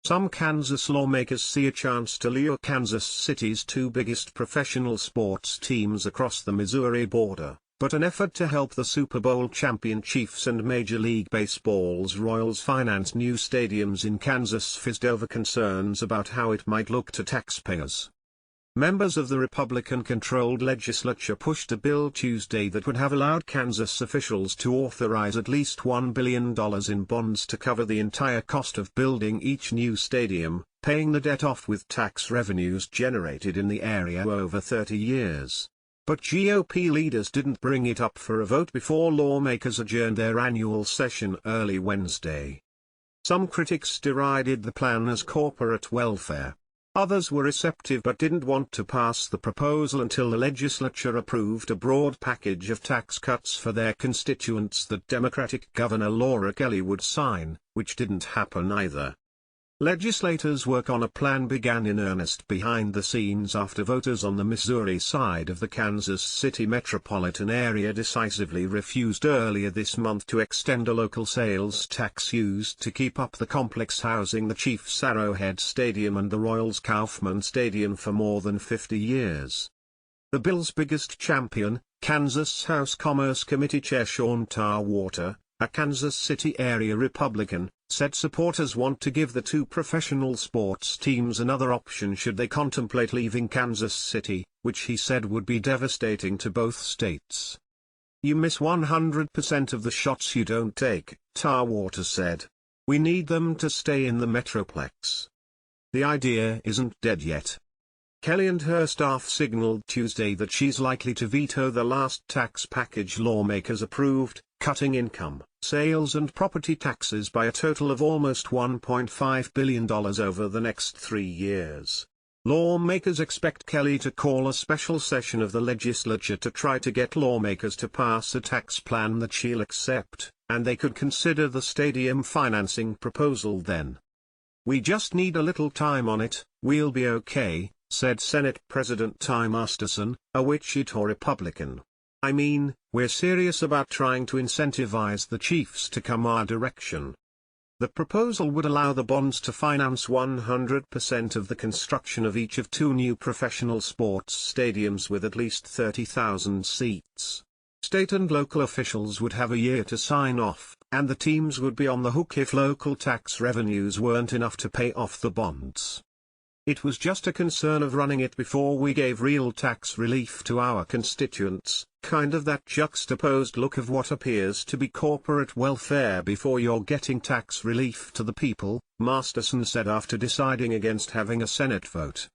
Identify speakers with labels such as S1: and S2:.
S1: Some Kansas lawmakers see a chance to lure Kansas City's two biggest professional sports teams across the Missouri border, but an effort to help the Super Bowl champion Chiefs and Major League Baseball's Royals finance new stadiums in Kansas fizzed over concerns about how it might look to taxpayers. Members of the Republican-controlled legislature pushed a bill Tuesday that would have allowed Kansas officials to authorize at least $1 billion in bonds to cover the entire cost of building each new stadium, paying the debt off with tax revenues generated in the area over 30 years. But GOP leaders didn't bring it up for a vote before lawmakers adjourned their annual session early Wednesday. Some critics derided the plan as corporate welfare. Others were receptive but didn't want to pass the proposal until the legislature approved a broad package of tax cuts for their constituents that Democratic Governor Laura Kelly would sign, which didn't happen either. Legislators' work on a plan began in earnest behind the scenes after voters on the Missouri side of the Kansas City metropolitan area decisively refused earlier this month to extend a local sales tax used to keep up the complex housing the Chiefs' Arrowhead Stadium and the Royals' Kaufman Stadium for more than 50 years. The bill's biggest champion, Kansas House Commerce Committee Chair Sean Tarwater, a Kansas City area Republican, said supporters want to give the two professional sports teams another option should they contemplate leaving Kansas City, which he said would be devastating to both states. "You miss 100% of the shots you don't take," Tarwater said. "We need them to stay in the Metroplex. The idea isn't dead yet." Kelly and her staff signaled Tuesday that she's likely to veto the last tax package lawmakers approved, cutting income, sales and property taxes by a total of almost $1.5 billion over the next 3 years. Lawmakers expect Kelly to call a special session of the legislature to try to get lawmakers to pass a tax plan that she'll accept, and they could consider the stadium financing proposal then. "We just need a little time on it, we'll be okay," said Senate President Ty Masterson, a Wichita Republican. "I mean, we're serious about trying to incentivize the Chiefs to come our direction." The proposal would allow the bonds to finance 100% of the construction of each of two new professional sports stadiums with at least 30,000 seats. State and local officials would have a year to sign off, and the teams would be on the hook if local tax revenues weren't enough to pay off the bonds. "It was just a concern of running it before we gave real tax relief to our constituents, kind of that juxtaposed look of what appears to be corporate welfare before you're getting tax relief to the people," Masterson said after deciding against having a Senate vote.